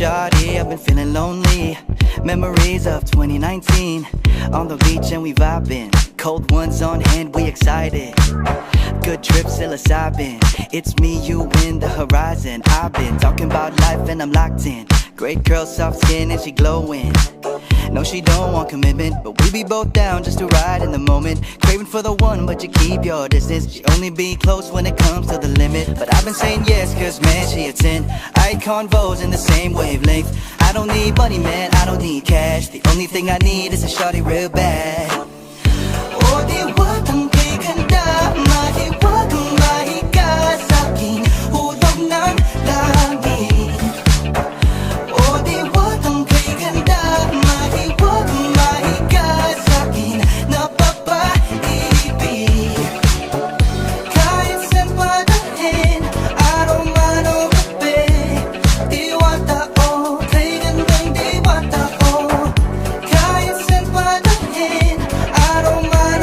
shawty, I've been feeling lonely. Memories of 2019, on the beach and we vibing. Cold ones on hand, we excited. Good trip, psilocybin. It's me, you, in the horizon. I've been talking about life and I'm locked in. Great girl, soft skin and she glowing. No, she don't want commitment, but we be both down just to ride in the moment. Craving for the one, but you keep your distance. She only be close when it comes to the limit. But I've been saying yes, cause man, she a 10. I convos in the same wavelength. I don't need money, man, I don't need cash. The only thing I need is a shawty real bad. 어디 왔던 비간다 말이 와도 마이가 섞인 우동난 라미 어디 왔던 비간다 말이 와도 마이가 섞인 나 빠빠 이비 가있은 바다엔 아로마로 배 뒤왔다 오 비간당 뒤왔다 오 가있은 바다엔 아로마로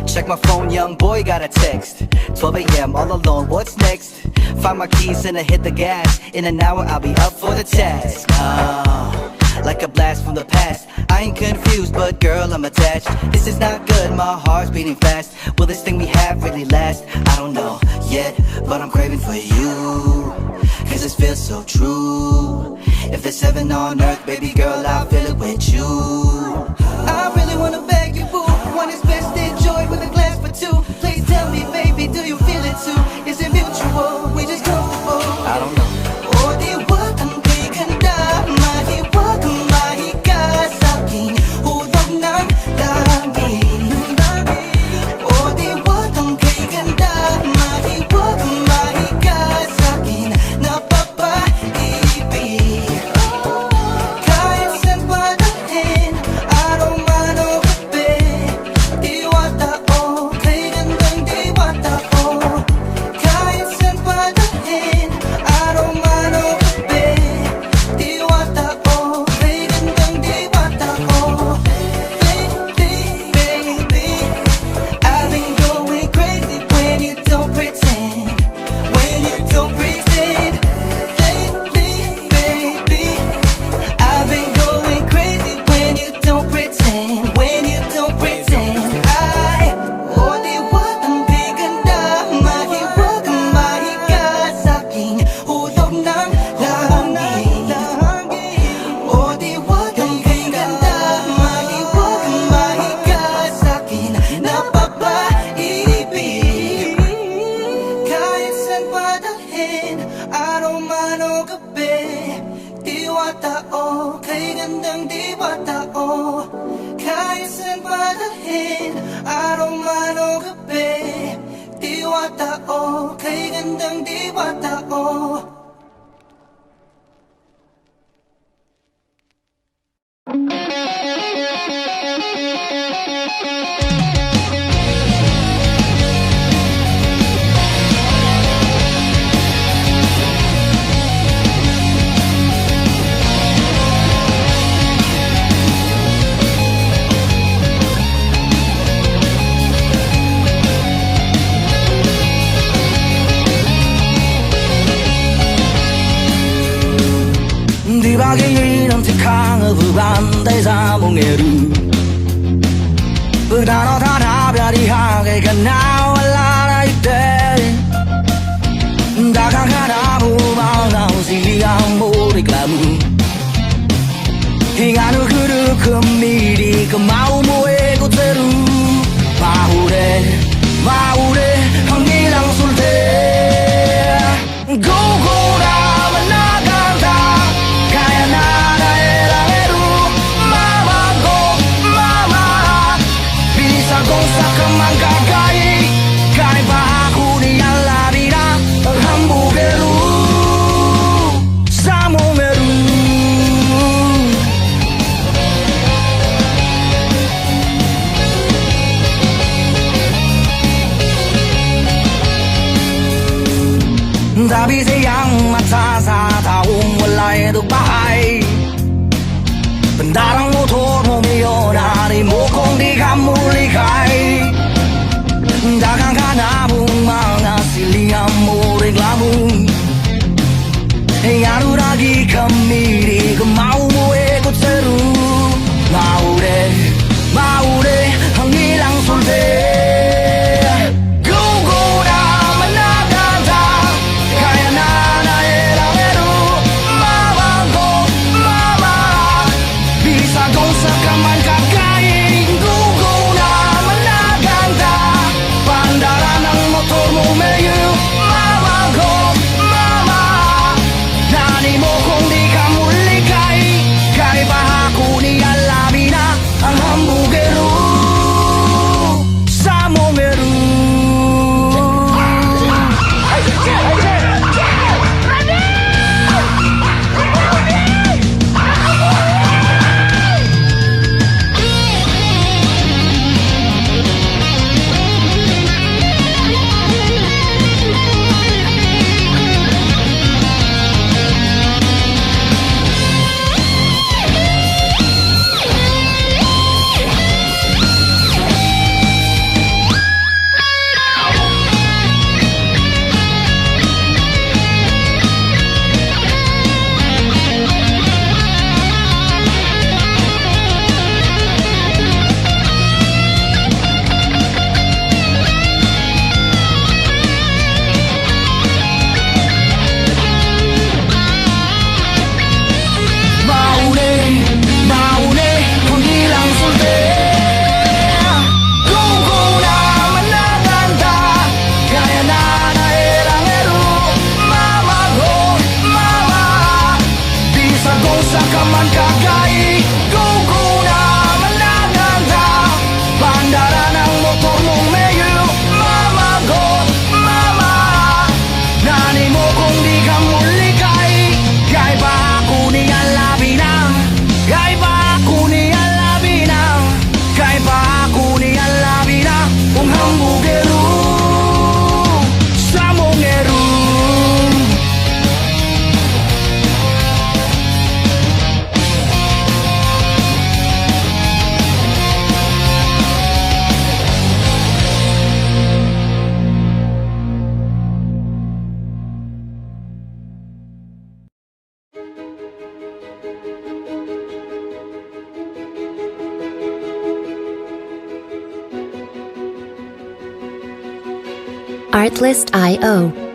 check my phone, young boy got a text 12 a.m. all alone, what's next? Find my keys and I hit the gas. In an hour I'll be up for the task. Like a blast from the past. I ain't confused, but girl, I'm attached. This is not good, my heart's beating fast. Will this thing we have really last? I don't know yet, but I'm craving for you. Cause this feels so true. If there's heaven on earth, baby girl, I'll feel it with you. I really wanna beg you, boo. One is best enjoyed with a glass for two. Please tell me, baby, do you feel it too? Is it mutual? We just comfortable? I don't know. 어디 왔던 비간다 많이 와도 마이가 섞인 우동난 라미 어디 왔던 비간다 많이 와도 마이가 섞인 나 빠빠 이비 가있은 바다엔 아로마로 배 뒤왔다 오 비간당 뒤왔다 오 가있은 바다엔 아로마로 배 뒤왔다 오 비간당 뒤왔다 오 Baby, baby I've been going crazy when you don't pretend. When you don't pretend. Lately, baby I've been going crazy when you don't pretend. When you don't pretend. 어디 왔던 비간다 많이 와도 마이가 섞인 우동난 라미 어디 왔던 비간다 많이 와도 마이가 섞인 나 빠빠 이비 가있은 바다엔 아로마로 그배 뒤왔다 오 비간당 뒤왔다 오 가있은 바다엔 아로마로 그배 뒤왔다 오 비간당 뒤왔다 오 Di ba cái năm thì khang ở vừa ban tay ra một nghề rù vừa đã nó tha thả bia đi hàng cái gần nào là đây đây đã khang khá đã bu bao nào gì ang bu đi làm thì ngàn nước cứ đưa cơm mì đi cơm máu muối có thể ru vào đây không nghĩ lăng sul thế go go ra mà na canta kaya nada era eru mama go mama bisa kong sa kamangkakai kaya ba ako di la vida ang hamburgeru sa momeru Tapi sayang mata sa taong wala'y dubai Pendarang motor mo ngayon Hari mo kung di ka mulikay Dagang ka na mong mga siliyang Artlist.io